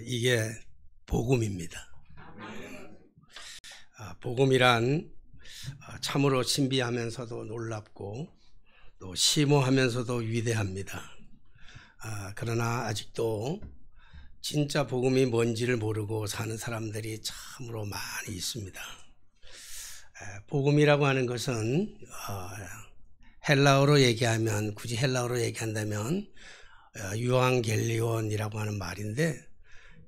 이게 복음입니다. 복음이란 참으로 신비하면서도 놀랍고 또 심오하면서도 위대합니다. 그러나 아직도 진짜 복음이 뭔지를 모르고 사는 사람들이 참으로 많이 있습니다. 복음이라고 하는 것은 헬라어로 얘기하면, 굳이 헬라어로 얘기한다면 유앙겔리온이라고 하는 말인데,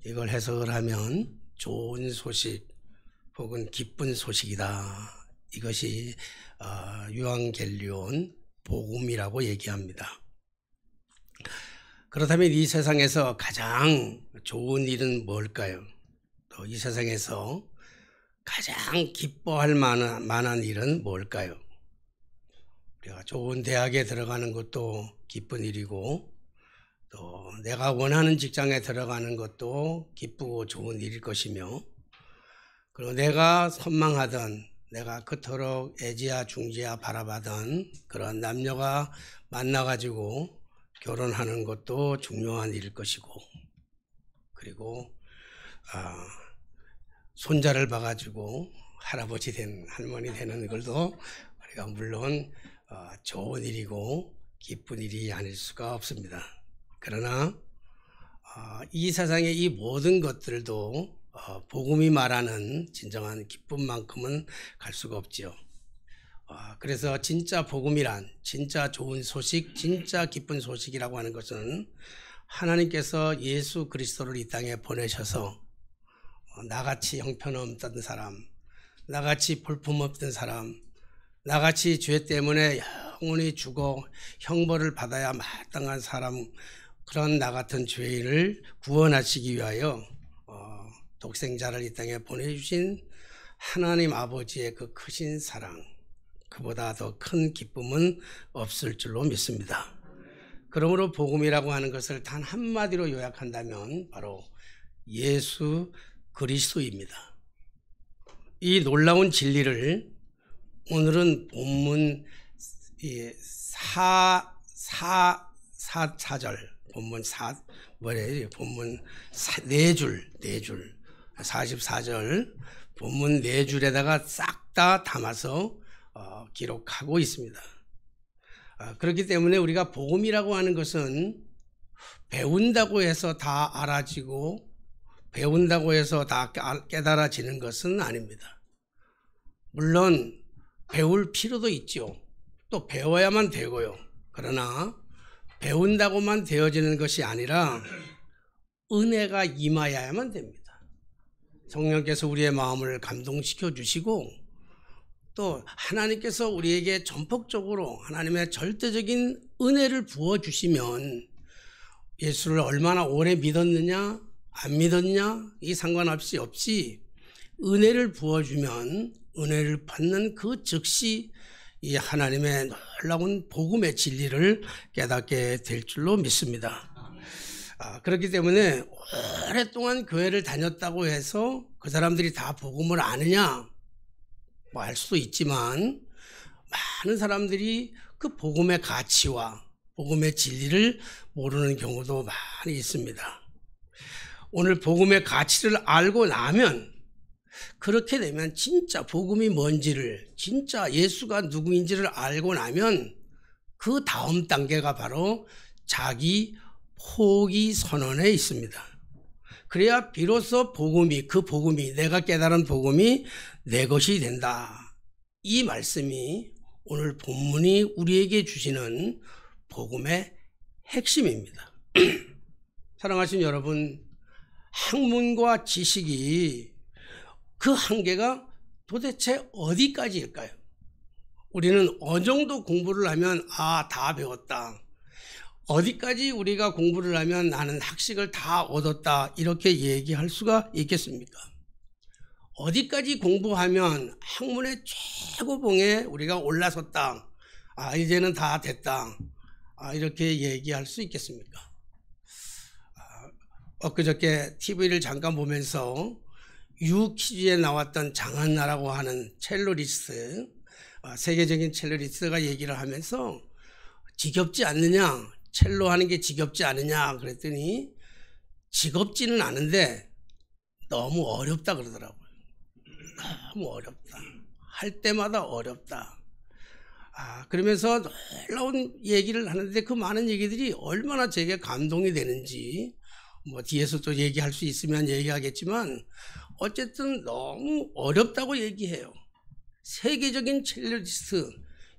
이걸 해석을 하면 좋은 소식 혹은 기쁜 소식이다. 이것이 유앙겔리온 복음이라고 얘기합니다. 그렇다면 이 세상에서 가장 좋은 일은 뭘까요? 또 이 세상에서 가장 기뻐할 만한 일은 뭘까요? 우리가 좋은 대학에 들어가는 것도 기쁜 일이고, 또 내가 원하는 직장에 들어가는 것도 기쁘고 좋은 일일 것이며, 그리고 내가 선망하던, 내가 그토록 애지야 중지야 바라보던 그런 남녀가 만나가지고 결혼하는 것도 중요한 일일 것이고, 그리고 손자를 봐가지고 할아버지 된, 할머니 되는 것도 우리가 물론 좋은 일이고 기쁜 일이 아닐 수가 없습니다. 그러나 이 세상의 이 모든 것들도 복음이 말하는 진정한 기쁨만큼은 갈 수가 없지요. 그래서 진짜 복음이란, 진짜 좋은 소식, 진짜 기쁜 소식이라고 하는 것은 하나님께서 예수 그리스도를 이 땅에 보내셔서 나같이 형편없던 사람, 나같이 볼품없던 사람, 나같이 죄 때문에 영원히 죽어 형벌을 받아야 마땅한 사람, 그런 나 같은 죄인을 구원하시기 위하여 독생자를 이 땅에 보내주신 하나님 아버지의 그 크신 사랑, 그보다 더 큰 기쁨은 없을 줄로 믿습니다. 그러므로 복음이라고 하는 것을 단 한마디로 요약한다면 바로 예수 그리스도입니다. 이 놀라운 진리를 오늘은 본문 4절, 본문 4줄 44절 본문 4줄에다가 싹 다 담아서 기록하고 있습니다. 그렇기 때문에 우리가 복음이라고 하는 것은 배운다고 해서 다 알아지고 배운다고 해서 다 깨달아지는 것은 아닙니다. 물론 배울 필요도 있죠. 또 배워야만 되고요. 그러나 배운다고만 되어지는 것이 아니라 은혜가 임하여야만 됩니다. 성령께서 우리의 마음을 감동시켜 주시고, 또 하나님께서 우리에게 전폭적으로 하나님의 절대적인 은혜를 부어주시면, 예수를 얼마나 오래 믿었느냐 안 믿었냐 이 상관없이 은혜를 부어주면 은혜를 받는 그 즉시 이 하나님의 놀라운 복음의 진리를 깨닫게 될 줄로 믿습니다. 그렇기 때문에 오랫동안 교회를 다녔다고 해서 그 사람들이 다 복음을 아느냐 뭐 알 수도 있지만, 많은 사람들이 그 복음의 가치와 복음의 진리를 모르는 경우도 많이 있습니다. 오늘 복음의 가치를 알고 나면, 그렇게 되면 진짜 복음이 뭔지를, 진짜 예수가 누구인지를 알고 나면 그 다음 단계가 바로 자기 포기 선언에 있습니다. 그래야 비로소 복음이, 그 복음이, 내가 깨달은 복음이 내 것이 된다. 이 말씀이 오늘 본문이 우리에게 주시는 복음의 핵심입니다. 사랑하신 여러분, 학문과 지식이 그 한계가 도대체 어디까지일까요? 우리는 어느 정도 공부를 하면 다 배웠다, 어디까지 우리가 공부를 하면 나는 학식을 다 얻었다, 이렇게 얘기할 수가 있겠습니까? 어디까지 공부하면 학문의 최고봉에 우리가 올라섰다, 이제는 다 됐다, 이렇게 얘기할 수 있겠습니까? 엊그저께 TV를 잠깐 보면서 유퀴즈에 나왔던 장한나라고 하는 첼로리스트, 세계적인 첼로리스트가 얘기를 하면서 지겹지 않느냐, 첼로 하는 게 지겹지 않느냐 그랬더니 지겁지는 않은데 너무 어렵다 그러더라고요. 너무 어렵다. 할 때마다 어렵다. 그러면서 놀라운 얘기를 하는데 그 많은 얘기들이 얼마나 제게 감동이 되는지 뭐 뒤에서 또 얘기할 수 있으면 얘기하겠지만 어쨌든 너무 어렵다고 얘기해요. 세계적인 첼로리스트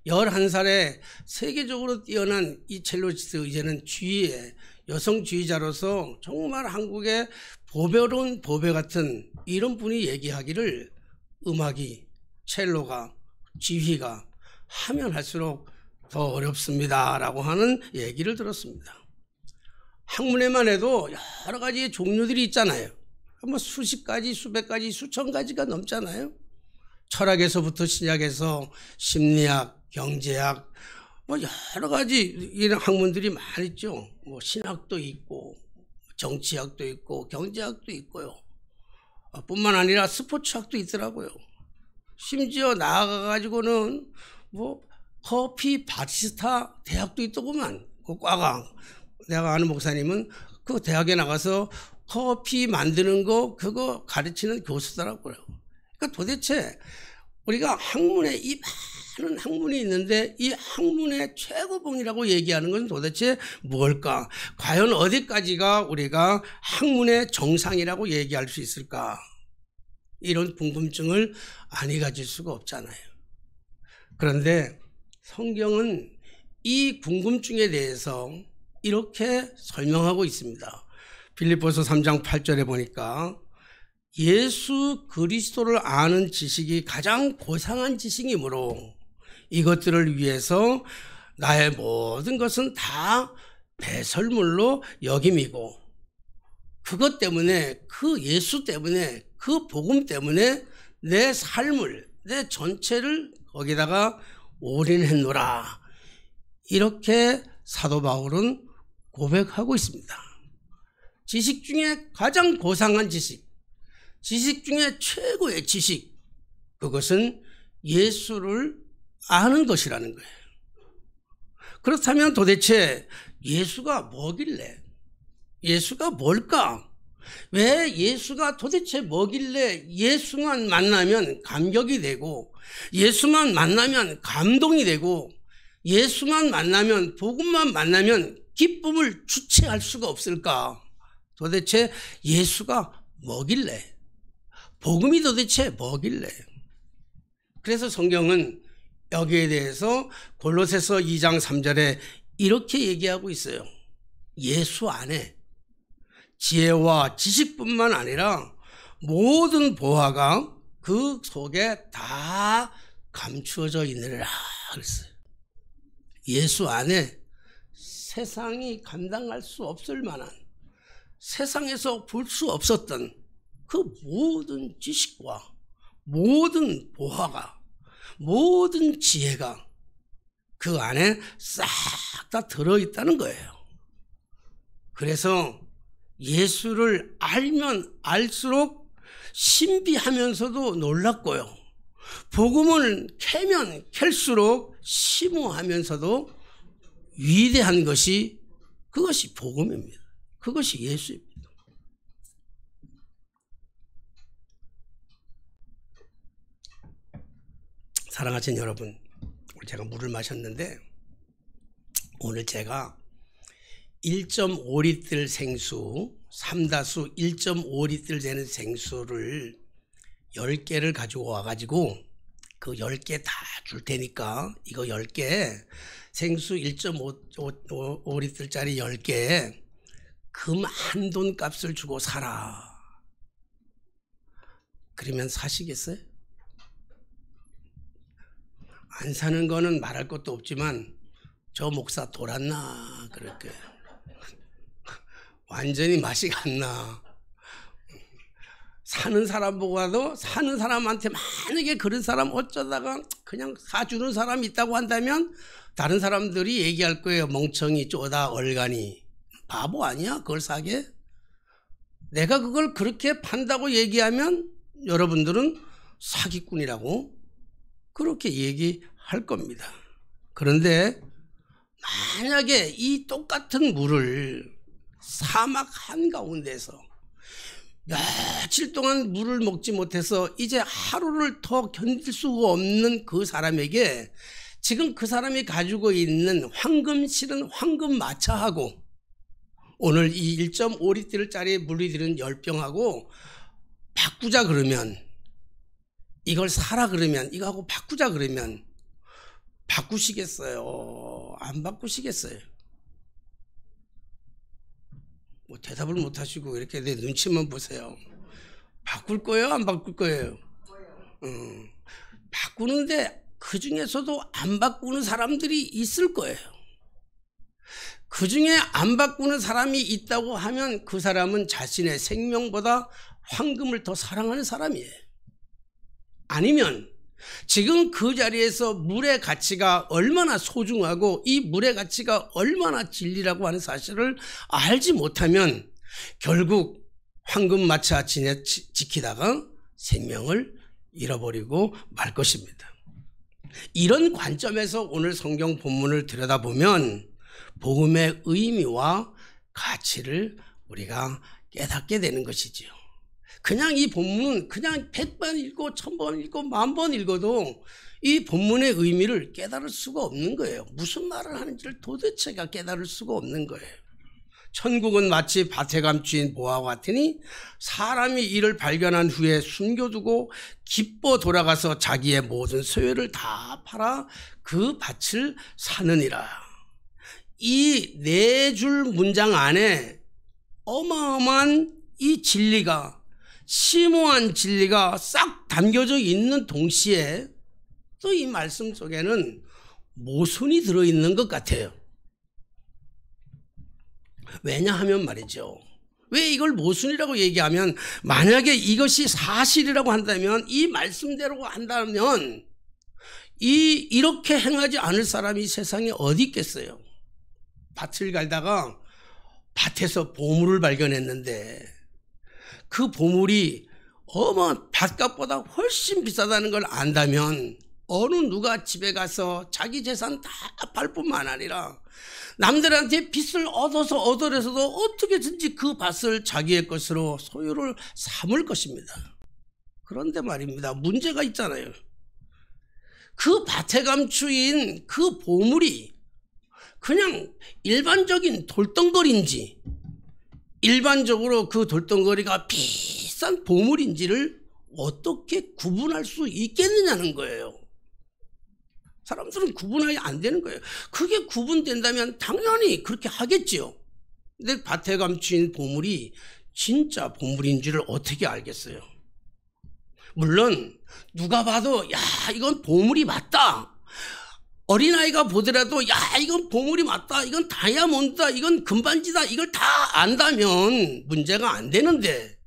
11살에 세계적으로 뛰어난 이 첼로리스트 이제는 주위에 여성주의자로서 정말 한국의 보배로운 보배 같은 이런 분이 얘기하기를 음악이 첼로가 지휘가 하면 할수록 더 어렵습니다 라고 하는 얘기를 들었습니다. 학문에만 해도 여러 가지의 종류들이 있잖아요. 뭐 수십 가지, 수백 가지, 수천 가지가 넘잖아요. 철학에서부터 시작해서 심리학, 경제학, 뭐 여러 가지 이런 학문들이 많이 있죠. 뭐 신학도 있고, 정치학도 있고, 경제학도 있고요. 뿐만 아니라 스포츠학도 있더라고요. 심지어 나아가가지고는 뭐 커피 바리스타 대학도 있더구만. 그 과가. 내가 아는 목사님은 그 대학에 나가서 커피 만드는 거 그거 가르치는 교수더라고요. 그러니까 도대체 우리가 학문에 이 많은 학문이 있는데 이 학문의 최고봉이라고 얘기하는 것은 도대체 뭘까? 과연 어디까지가 우리가 학문의 정상이라고 얘기할 수 있을까? 이런 궁금증을 안 가질 수가 없잖아요. 그런데 성경은 이 궁금증에 대해서 이렇게 설명하고 있습니다. 빌립보서 3장 8절에 보니까 예수 그리스도를 아는 지식이 가장 고상한 지식이므로 이것들을 위해서 나의 모든 것은 다 배설물로 여김이고 그것 때문에 그 예수 때문에 그 복음 때문에 내 삶을 내 전체를 거기다가 올인했노라. 이렇게 사도 바울은 고백하고 있습니다. 지식 중에 가장 고상한 지식, 지식 중에 최고의 지식, 그것은 예수를 아는 것이라는 거예요. 그렇다면 도대체 예수가 뭐길래? 예수가 뭘까? 왜 예수가 도대체 뭐길래 예수만 만나면 감격이 되고 예수만 만나면 감동이 되고 예수만 만나면 복음만 만나면 기쁨을 주체할 수가 없을까? 도대체 예수가 뭐길래? 복음이 도대체 뭐길래? 그래서 성경은 여기에 대해서 골로새서 2장 3절에 이렇게 얘기하고 있어요. 예수 안에 지혜와 지식뿐만 아니라 모든 보화가 그 속에 다 감추어져 있느니라 그랬어요. 예수 안에 세상이 감당할 수 없을 만한 세상에서 볼 수 없었던 그 모든 지식과 모든 보화가 모든 지혜가 그 안에 싹 다 들어있다는 거예요. 그래서 예수를 알면 알수록 신비하면서도 놀랍고요. 복음을 캐면 캘수록 심오하면서도 위대한 것이 그것이 복음입니다. 그것이 예수입니다. 사랑하신 여러분, 제가 물을 마셨는데 오늘 제가 1.5리터 생수, 3다수 1.5리터 되는 생수를 10개를 가지고 와가지고 그 10개 다 줄 테니까 이거 10개 생수 1.5리터짜리 10개 금 한 돈 값을 주고 사라. 그러면 사시겠어요? 안 사는 거는 말할 것도 없지만 저 목사 돌았나 그렇게 완전히 맛이 갔나. 사는 사람 보고 와도 사는 사람한테 만약에 그런 사람 어쩌다가 그냥 사주는 사람이 있다고 한다면 다른 사람들이 얘기할 거예요. 멍청이 쪼다 얼간이 바보 아니야 그걸 사게? 내가 그걸 그렇게 판다고 얘기하면 여러분들은 사기꾼이라고 그렇게 얘기할 겁니다. 그런데 만약에 이 똑같은 물을 사막 한가운데서 며칠 동안 물을 먹지 못해서 이제 하루를 더 견딜 수가 없는 그 사람에게 지금 그 사람이 가지고 있는 황금 실은 황금 마차하고 오늘 이 1.5리터짜리 물리들은 10병하고 바꾸자 그러면, 이걸 사라 그러면, 이거하고 바꾸자 그러면 바꾸시겠어요? 안 바꾸시겠어요? 뭐 대답을 못 하시고 이렇게 내 눈치만 보세요. 바꿀 거예요? 안 바꿀 거예요? 바꾸는데 그 중에서도 안 바꾸는 사람들이 있을 거예요. 그 중에 안 바꾸는 사람이 있다고 하면 그 사람은 자신의 생명보다 황금을 더 사랑하는 사람이에요. 아니면 지금 그 자리에서 물의 가치가 얼마나 소중하고 이 물의 가치가 얼마나 진리라고 하는 사실을 알지 못하면 결국 황금 마차 지키다가 생명을 잃어버리고 말 것입니다. 이런 관점에서 오늘 성경 본문을 들여다보면 복음의 의미와 가치를 우리가 깨닫게 되는 것이지요. 그냥 이 본문은 그냥 100번 읽고 1000번 읽고 10,000번 읽어도 이 본문의 의미를 깨달을 수가 없는 거예요. 무슨 말을 하는지를 도대체가 깨달을 수가 없는 거예요. 천국은 마치 밭에 감추인 보화와 같으니 사람이 이를 발견한 후에 숨겨두고 기뻐 돌아가서 자기의 모든 소유를 다 팔아 그 밭을 사느니라. 이 네 줄 문장 안에 어마어마한 이 진리가, 심오한 진리가 싹 담겨져 있는 동시에 또 이 말씀 속에는 모순이 들어있는 것 같아요. 왜냐하면 말이죠, 왜 이걸 모순이라고 얘기하면, 만약에 이것이 사실이라고 한다면, 이 말씀대로 한다면 이렇게 행하지 않을 사람이 세상에 어디 있겠어요. 밭을 갈다가 밭에서 보물을 발견했는데 그 보물이 밭값보다 훨씬 비싸다는 걸 안다면 어느 누가 집에 가서 자기 재산 다 팔 뿐만 아니라 남들한테 빚을 얻어서도 어떻게든지 그 밭을 자기의 것으로 소유를 삼을 것입니다. 그런데 말입니다, 문제가 있잖아요. 그 밭에 감추인 그 보물이 그냥 일반적인 돌덩거리인지 일반적으로 그 돌덩거리가 비싼 보물인지를 어떻게 구분할 수 있겠느냐는 거예요. 사람들은 구분이 안 되는 거예요. 그게 구분된다면 당연히 그렇게 하겠지요. 근데 밭에 감추인 보물이 진짜 보물인지를 어떻게 알겠어요? 물론 누가 봐도 야, 이건 보물이 맞다, 어린아이가 보더라도 야, 이건 보물이 맞다, 이건 다이아몬드다, 이건 금반지다, 이걸 다 안다면 문제가 안 되는데,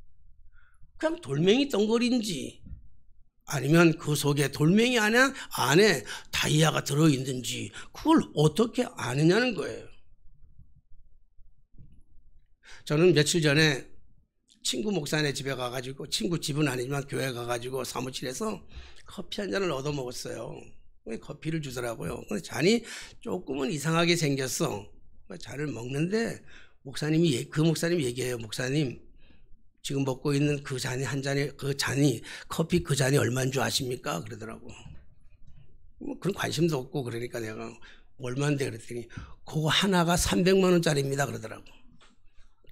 그냥 돌멩이 덩어리인지 아니면 그 속에 돌멩이 안에 다이아가 들어있는지 그걸 어떻게 아느냐는 거예요. 저는 며칠 전에 친구 목사네 집에 가가지고, 친구 집은 아니지만 교회 가가지고 사무실에서 커피 한 잔을 얻어 먹었어요. 커피를 주더라고요. 근데 잔이 조금은 이상하게 생겼어. 잔을 먹는데 그 목사님이 얘기해요. 목사님, 지금 먹고 있는 그 잔이 커피 그 잔이 얼마인 줄 아십니까? 그러더라고. 뭐 그런 관심도 없고, 그러니까 내가 얼마인데 그랬더니 그거 하나가 300만 원짜리입니다 그러더라고.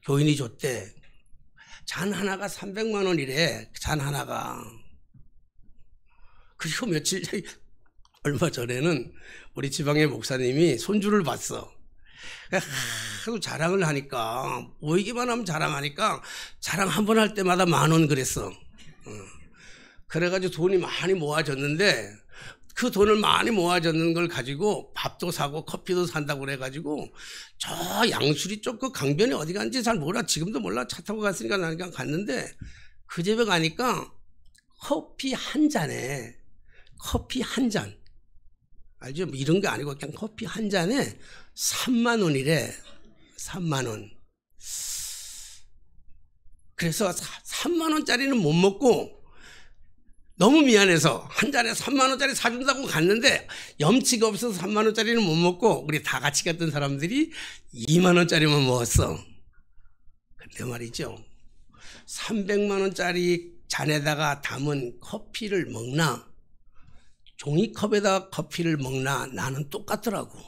교인이 줬대. 잔 하나가 300만 원이래. 잔 하나가. 그리고 얼마 전에는 우리 지방의 목사님이 손주를 봤어. 하도 자랑을 하니까, 보이기만 하면 자랑하니까 자랑 한 번 할 때마다 10,000원 그랬어. 그래가지고 돈이 많이 모아졌는데 그 돈을 많이 모아졌는 걸 가지고 밥도 사고 커피도 산다고 그래가지고 저 양수리 쪽 그 강변에 어디 갔는지 잘 몰라. 지금도 몰라. 차 타고 갔으니까 나니까 갔는데 그 집에 가니까 커피 한 잔에, 커피 한 잔, 알죠? 뭐 이런 게 아니고 그냥 커피 한 잔에 3만 원이래. 3만 원. 그래서 3만 원짜리는 못 먹고 너무 미안해서 한 잔에 3만 원짜리 사준다고 갔는데 염치가 없어서 3만 원짜리는 못 먹고 우리 다 같이 갔던 사람들이 2만 원짜리만 먹었어. 근데 말이죠. 300만 원짜리 잔에다가 담은 커피를 먹나 종이컵에다 커피를 먹나 나는 똑같더라고.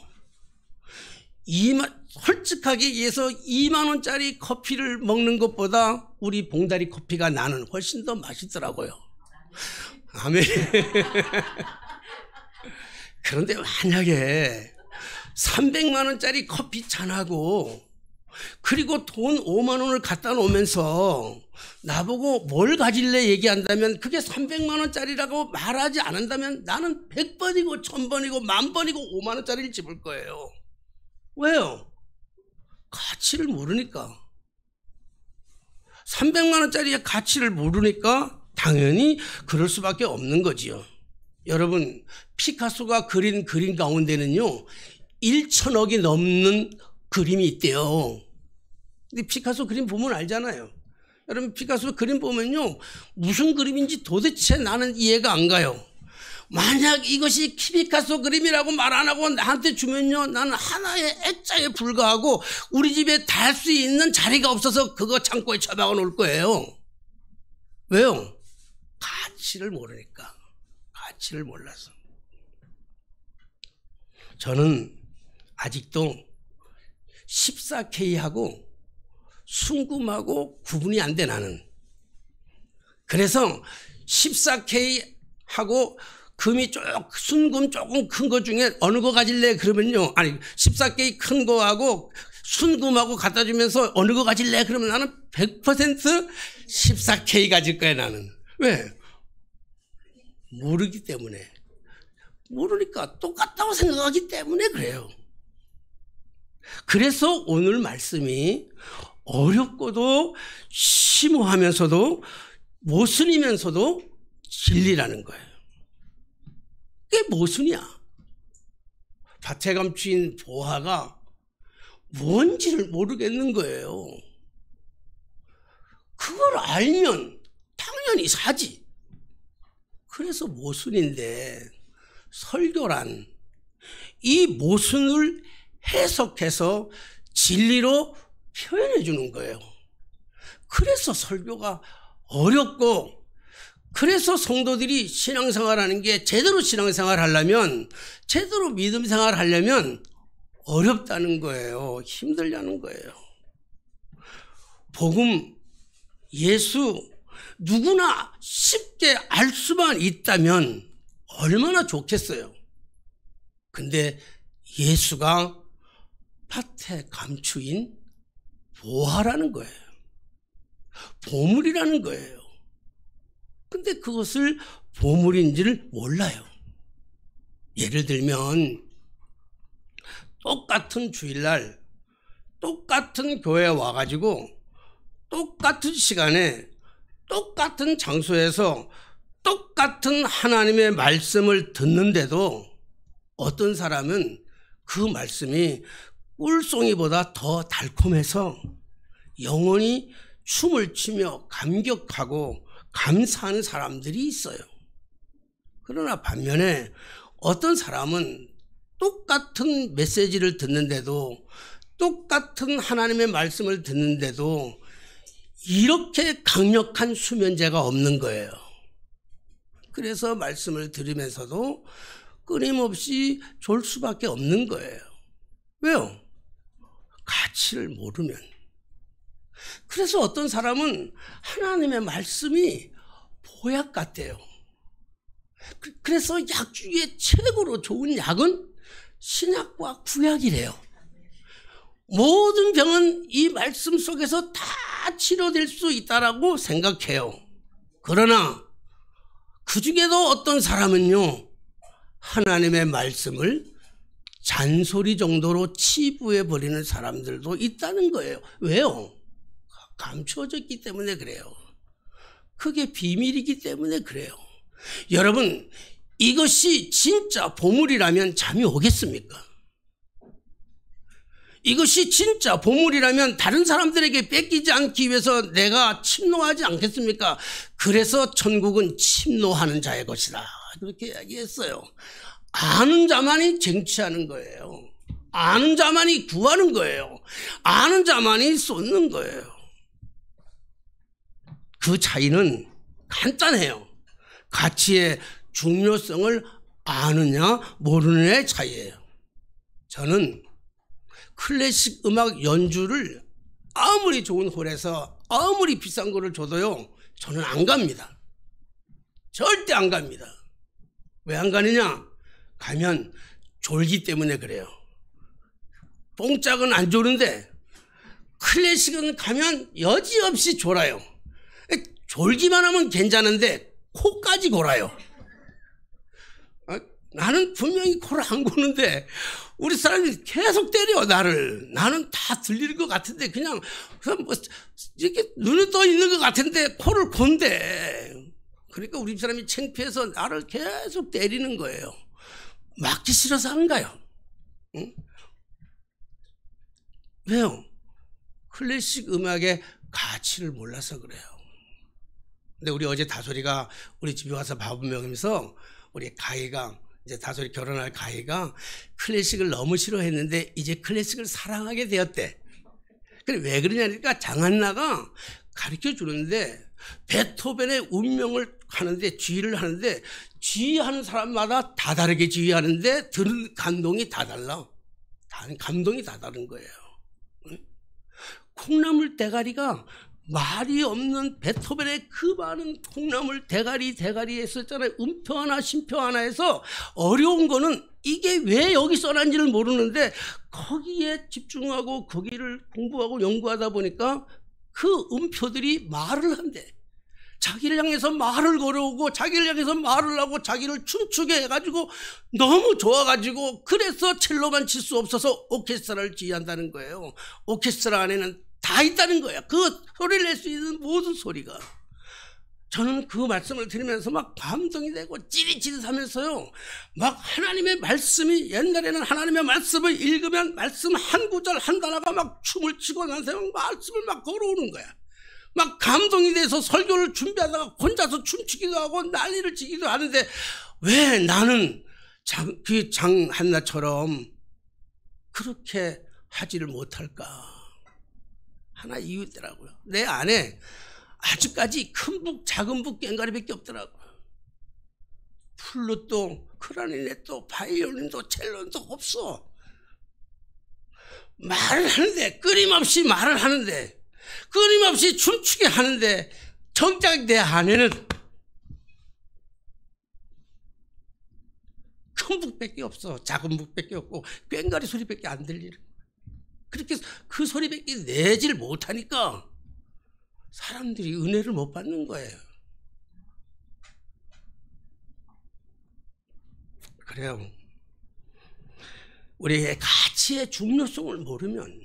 솔직하게 얘기해서 2만 원짜리 커피를 먹는 것보다 우리 봉다리 커피가 나는 훨씬 더 맛있더라고요. 아멘. 그런데 만약에 300만 원짜리 커피 잔하고 그리고 돈 5만 원을 갖다 놓으면서 나보고 뭘 가질래 얘기한다면 그게 300만 원짜리라고 말하지 않는다면 나는 100번이고 1000번이고 10,000번이고 5만 원짜리를 집을 거예요. 왜요? 가치를 모르니까. 300만 원짜리의 가치를 모르니까 당연히 그럴 수밖에 없는 거지요. 여러분, 피카소가 그린 그림 가운데는요 1,000억이 넘는 그림이 있대요. 근데 피카소 그림 보면 알잖아요. 여러분, 피카소 그림 보면요 무슨 그림인지 도대체 나는 이해가 안 가요. 만약 이것이 피카소 그림이라고 말 안 하고 나한테 주면요 나는 하나의 액자에 불과하고 우리 집에 달 수 있는 자리가 없어서 그거 창고에 처박아 놓을 거예요. 왜요? 가치를 모르니까. 가치를 몰라서. 저는 아직도 14K하고 순금하고 구분이 안 돼 나는. 그래서 14K하고 금이 순금 조금 큰 거 중에 어느 거 가질래? 그러면요. 아니 14K 큰 거하고 순금하고 갖다 주면서 어느 거 가질래? 그러면 나는 100% 14K 가질 거야 나는. 왜? 모르기 때문에. 모르니까 똑같다고 생각하기 때문에 그래요. 그래서 오늘 말씀이 어렵고도 심오하면서도 모순이면서도 진리라는 거예요. 그게 모순이야. 밭에 감추인 보화가 뭔지를 모르겠는 거예요. 그걸 알면 당연히 사지. 그래서 모순인데 설교란 이 모순을 해석해서 진리로 표현해 주는 거예요. 그래서 설교가 어렵고 그래서 성도들이 신앙생활하는 게 제대로 신앙생활 하려면 제대로 믿음생활 하려면 어렵다는 거예요. 힘들다는 거예요. 복음, 예수 누구나 쉽게 알 수만 있다면 얼마나 좋겠어요. 근데 예수가 밭에 감추인 보화라는 거예요. 보물이라는 거예요. 근데 그것을 보물인지를 몰라요. 예를 들면 똑같은 주일날 똑같은 교회에 와가지고 똑같은 시간에 똑같은 장소에서 똑같은 하나님의 말씀을 듣는데도 어떤 사람은 그 말씀이 꿀송이보다 더 달콤해서 영원히 춤을 추며 감격하고 감사하는 사람들이 있어요. 그러나 반면에 어떤 사람은 똑같은 메시지를 듣는데도 똑같은 하나님의 말씀을 듣는데도 이렇게 강력한 수면제가 없는 거예요. 그래서 말씀을 들으면서도 끊임없이 졸 수밖에 없는 거예요. 왜요? 가치를 모르면. 그래서 어떤 사람은 하나님의 말씀이 보약 같대요. 그래서 약 중에 최고로 좋은 약은 신약과 구약이래요. 모든 병은 이 말씀 속에서 다 치료될 수 있다라고 생각해요. 그러나 그 중에도 어떤 사람은요, 하나님의 말씀을 잔소리 정도로 치부해버리는 사람들도 있다는 거예요. 왜요? 감추어졌기 때문에 그래요. 그게 비밀이기 때문에 그래요. 여러분, 이것이 진짜 보물이라면 잠이 오겠습니까? 이것이 진짜 보물이라면 다른 사람들에게 뺏기지 않기 위해서 내가 침노하지 않겠습니까? 그래서 천국은 침노하는 자의 것이다. 그렇게 이야기했어요. 아는 자만이 쟁취하는 거예요. 아는 자만이 구하는 거예요. 아는 자만이 쏟는 거예요. 그 차이는 간단해요. 가치의 중요성을 아느냐 모르느냐의 차이예요. 저는 클래식 음악 연주를 아무리 좋은 홀에서 아무리 비싼 거를 줘도요, 저는 안 갑니다. 절대 안 갑니다. 왜 안 가느냐? 가면 졸기 때문에 그래요. 뽕짝은 안 졸는데 클래식은 가면 여지없이 졸아요. 졸기만 하면 괜찮은데 코까지 골아요. 나는 분명히 코를 안 고는데 우리 사람이 계속 때려 나를. 나는 다 들릴 것 같은데 그냥 뭐 이렇게 눈에 떠 있는 것 같은데 코를 곤대. 그러니까 우리 사람이 창피해서 나를 계속 때리는 거예요. 맞기 싫어서 안 가요. 응? 왜요? 클래식 음악의 가치를 몰라서 그래요. 근데 우리 어제 다솔이가 우리 집에 와서 밥을 먹으면서 우리 가희가 이제 다솔이 결혼할 가희가 클래식을 너무 싫어했는데 이제 클래식을 사랑하게 되었대. 그래 왜 그러냐니까 장한나가 가르쳐 주는데 베토벤의 운명을 하는데 지휘를 하는데 지휘하는 사람마다 다 다르게 지휘하는데 들은 감동이 다 달라. 감동이 다 다른 거예요. 콩나물 대가리가 말이 없는 베토벤의 그 많은 콩나물 대가리 했었잖아요. 음표 하나 심표 하나에서 어려운 거는 이게 왜 여기 써놨는지를 모르는데 거기에 집중하고 거기를 공부하고 연구하다 보니까 그 음표들이 말을 한대. 자기를 향해서 말을 걸어오고 자기를 향해서 말을 하고 자기를 춤추게 해가지고 너무 좋아가지고 그래서 첼로만 칠 수 없어서 오케스트라를 지휘한다는 거예요. 오케스트라 안에는 다 있다는 거야. 그 소리를 낼 수 있는 모든 소리가. 저는 그 말씀을 들으면서 막 감동이 되고 찌릿찌릿하면서요. 막 하나님의 말씀이 옛날에는 하나님의 말씀을 읽으면 말씀 한 구절 한 단어가 막 춤을 추고 나서 말씀을 막 걸어오는 거야. 막 감동이 돼서 설교를 준비하다가 혼자서 춤추기도 하고 난리를 치기도 하는데 왜 나는 장한나처럼 그렇게 하지를 못할까? 하나 이유 있더라고요. 내 안에 아직까지 큰 북, 작은 북, 꽹과리밖에 없더라고요. 플룻도, 클라리넷도, 바이올린도, 첼로도 없어. 말을 하는데, 끊임없이 말을 하는데, 끊임없이 춤추게 하는데, 정작 내 안에는 큰 북밖에 없어. 작은 북밖에 없고, 꽹과리 소리밖에 안 들리는. 그렇게 그 소리밖에 내질 못하니까 사람들이 은혜를 못 받는 거예요. 그래요. 우리의 가치의 중요성을 모르면,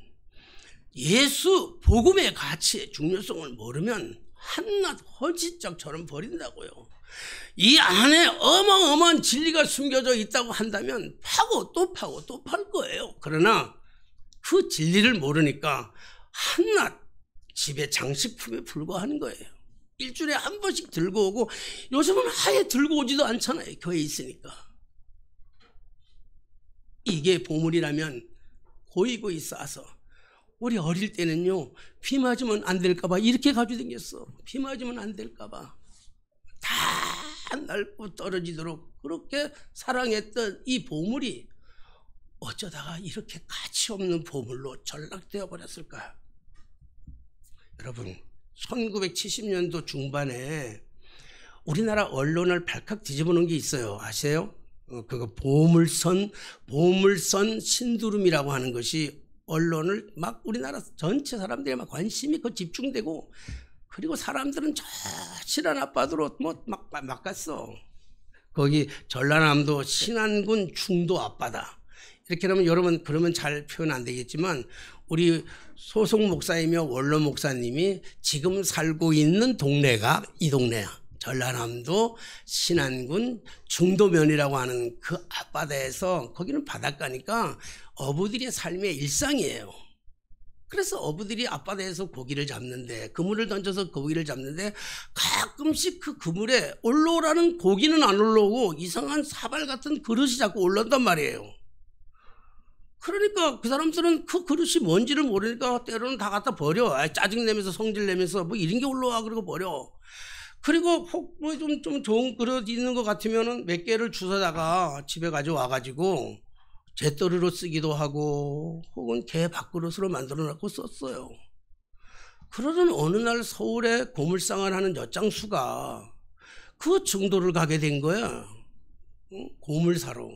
예수 복음의 가치의 중요성을 모르면 한낱 헌신짝처럼 버린다고요. 이 안에 어마어마한 진리가 숨겨져 있다고 한다면 파고 또 파고 또 팔 거예요. 그러나 그 진리를 모르니까 한낱 집에 장식품에 불과한 거예요. 일주일에 한 번씩 들고 오고 요즘은 아예 들고 오지도 않잖아요. 교회에 있으니까. 이게 보물이라면 고이고이 싸서. 우리 어릴 때는요, 비 맞으면 안 될까 봐 이렇게 가지고 다녔어. 비 맞으면 안 될까 봐. 다 낡고 떨어지도록 그렇게 사랑했던 이 보물이 어쩌다가 이렇게 가치 없는 보물로 전락되어 버렸을까? 여러분, 1970년도 중반에 우리나라 언론을 발칵 뒤집어 놓은 게 있어요. 아세요? 그거 보물선 신두름이라고 하는 것이 언론을 막 우리나라 전체 사람들이 막 관심이 그 집중되고, 그리고 사람들은 저 친한 아빠들로 막 갔어. 거기 전라남도 신안군 중도 앞바다. 이렇게 하면 여러분 그러면 잘 표현 안 되겠지만 우리 소속 목사이며 원로 목사님이 지금 살고 있는 동네가 이 동네야. 전라남도 신안군 중도면이라고 하는 그 앞바다에서, 거기는 바닷가니까 어부들의 삶의 일상이에요. 그래서 어부들이 앞바다에서 고기를 잡는데, 그물을 던져서 고기를 잡는데 가끔씩 그 그물에 올라오라는 고기는 안 올라오고 이상한 사발 같은 그릇이 자꾸 올라온단 말이에요. 그러니까 그 사람들은 그 그릇이 뭔지를 모르니까 때로는 다 갖다 버려. 짜증내면서 성질내면서 뭐 이런 게 올라와 그러고 버려. 그리고 뭐 좀 좋은 그릇 있는 것 같으면은 몇 개를 주워다가 집에 가져와가지고 잿더리로 쓰기도 하고 혹은 개 밥그릇으로 만들어놓고 썼어요. 그러던 어느 날 서울에 고물상을 하는 엿장수가 그 정도를 가게 된 거야. 고물 사러.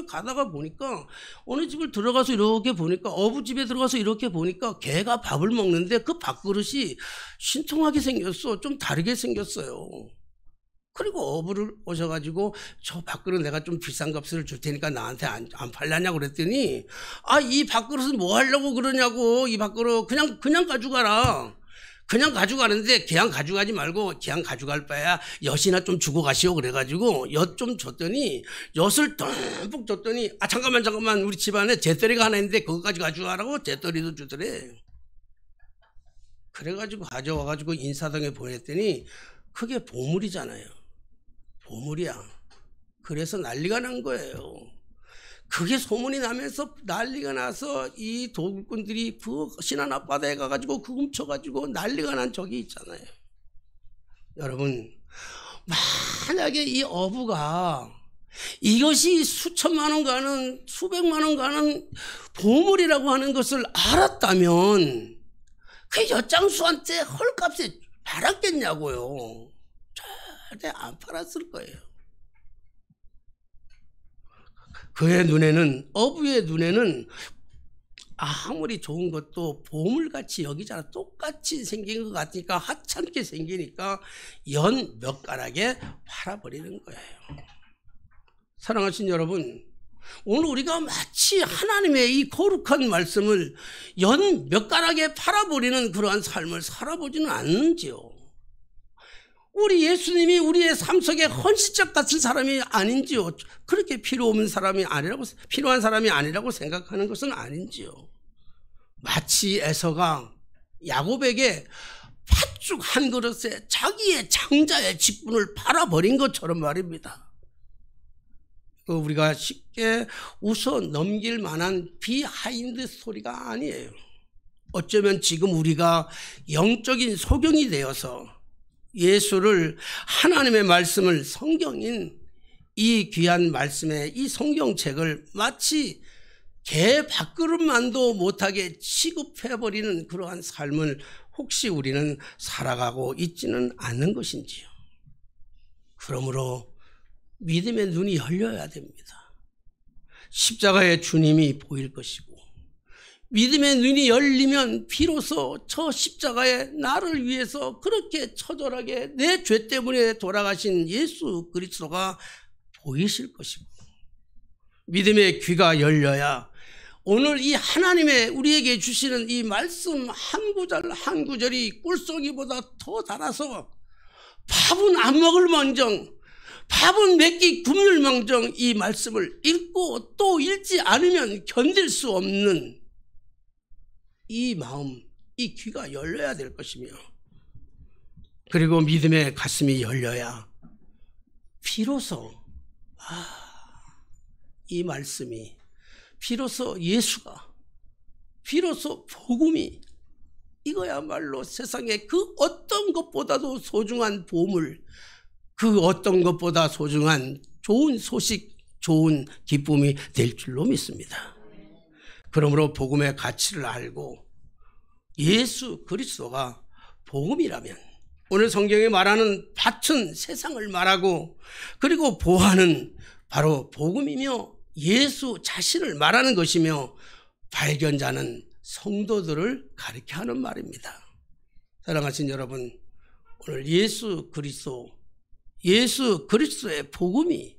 가다가 보니까 어느 집을 들어가서 이렇게 보니까 어부 집에 들어가서 이렇게 보니까 개가 밥을 먹는데 그 밥그릇이 신통하게 생겼어. 좀 다르게 생겼어요. 그리고 어부를 오셔가지고 저 밥그릇 내가 좀 비싼 값을 줄 테니까 나한테 안 팔려냐고 그랬더니 이 밥그릇은 뭐 하려고 그러냐고. 이 밥그릇 그냥 가져가라. 그냥 가져가는데 그냥 가져가지 말고 그냥 가져갈 바에야 엿이나 좀 주고 가시오. 그래가지고 엿 좀 줬더니 엿을 듬뿍 줬더니 잠깐만 우리 집안에 잿더리가 하나 있는데 그거까지 가져가라고 잿더리도 주더래. 그래가지고 가져와가지고 인사동에 보냈더니 그게 보물이잖아요. 보물이야. 그래서 난리가 난 거예요. 그게 소문이 나면서 난리가 나서 이 도굴꾼들이 그 신안 앞바다에 가가지고 그 훔쳐가지고 난리가 난 적이 있잖아요. 여러분, 만약에 이 어부가 이것이 수천만 원 가는 수백만 원 가는 보물이라고 하는 것을 알았다면 그 엿장수한테 헐값에 팔았겠냐고요. 절대 안 팔았을 거예요. 그의 눈에는, 어부의 눈에는 아무리 좋은 것도 보물같이 여기잖아. 똑같이 생긴 것 같으니까 하찮게 생기니까 연 몇 가락에 팔아버리는 거예요. 사랑하신 여러분, 오늘 우리가 마치 하나님의 이 거룩한 말씀을 연 몇 가락에 팔아버리는 그러한 삶을 살아보지는 않는지요. 우리 예수님이 우리의 삶 속에 헌신적 같은 사람이 아닌지요. 그렇게 필요한 사람이 아니라고 생각하는 것은 아닌지요. 마치 에서가 야곱에게 팥죽 한 그릇에 자기의 장자의 직분을 팔아버린 것처럼 말입니다. 우리가 쉽게 웃어 넘길 만한 비하인드 스토리가 아니에요. 어쩌면 지금 우리가 영적인 소경이 되어서 예수를, 하나님의 말씀을, 성경인 이 귀한 말씀의 이 성경책을 마치 개 밥그릇만도 못하게 취급해버리는 그러한 삶을 혹시 우리는 살아가고 있지는 않는 것인지요. 그러므로 믿음의 눈이 열려야 됩니다. 십자가의 주님이 보일 것이고 믿음의 눈이 열리면 비로소 저 십자가에 나를 위해서 그렇게 처절하게 내 죄 때문에 돌아가신 예수 그리스도가 보이실 것이고 믿음의 귀가 열려야 오늘 이 하나님의 우리에게 주시는 이 말씀 한 구절 한 구절이 꿀송이보다 더 달아서 밥은 안 먹을 망정, 밥은 몇 끼 굶을 망정 이 말씀을 읽고 또 읽지 않으면 견딜 수 없는 이 마음, 이 귀가 열려야 될 것이며 그리고 믿음의 가슴이 열려야 비로소 이 말씀이, 비로소 예수가, 비로소 복음이 이거야말로 세상에 그 어떤 것보다도 소중한 보물, 그 어떤 것보다 소중한 좋은 소식, 좋은 기쁨이 될 줄로 믿습니다. 그러므로 복음의 가치를 알고 예수 그리스도가 복음이라면 오늘 성경이 말하는 밭은 세상을 말하고 그리고 보화는 바로 복음이며 예수 자신을 말하는 것이며 발견자는 성도들을 가리켜 하는 말입니다. 사랑하신 여러분, 오늘 예수 그리스도의 복음이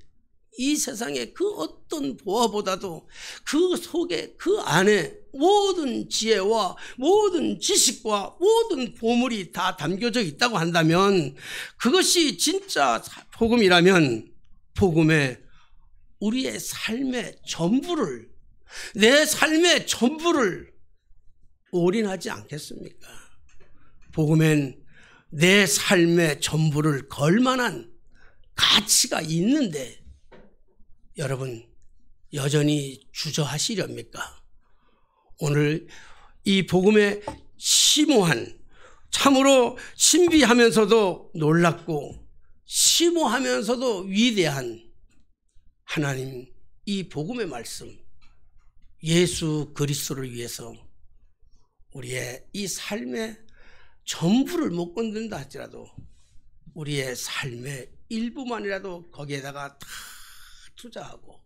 이 세상의 그 어떤 보화보다도 그 속에 그 안에 모든 지혜와 모든 지식과 모든 보물이 다 담겨져 있다고 한다면 그것이 진짜 복음이라면 복음에 우리의 삶의 전부를, 내 삶의 전부를 올인하지 않겠습니까? 복음엔 내 삶의 전부를 걸 만한 가치가 있는데 여러분 여전히 주저하시렵니까? 오늘 이 복음에 심오한, 참으로 신비하면서도 놀랍고 심오하면서도 위대한 하나님 이 복음의 말씀, 예수 그리스도를 위해서 우리의 이 삶의 전부를 못 건든다 할지라도 우리의 삶의 일부만이라도 거기에다가 다 투자하고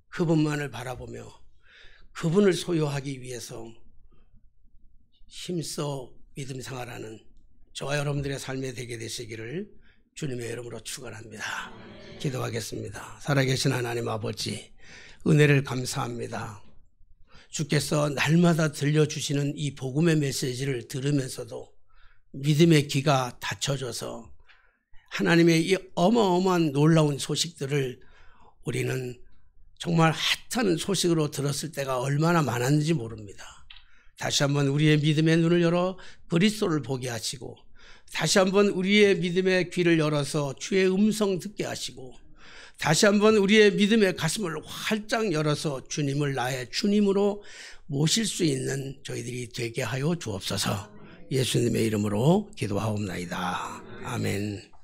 그분만을 바라보며 그분을 소유하기 위해서 힘써 믿음 생활하는 저와 여러분들의 삶에 되게 되시기를 주님의 이름으로 축원합니다. 기도하겠습니다. 살아계신 하나님 아버지, 은혜를 감사합니다. 주께서 날마다 들려주시는 이 복음의 메시지를 들으면서도 믿음의 귀가 닫혀져서 하나님의 이 어마어마한 놀라운 소식들을 우리는 정말 핫한 소식으로 들었을 때가 얼마나 많았는지 모릅니다. 다시 한번 우리의 믿음의 눈을 열어 그리스도를 보게 하시고, 다시 한번 우리의 믿음의 귀를 열어서 주의 음성 듣게 하시고, 다시 한번 우리의 믿음의 가슴을 활짝 열어서 주님을 나의 주님으로 모실 수 있는 저희들이 되게 하여 주옵소서. 예수님의 이름으로 기도하옵나이다. 아멘.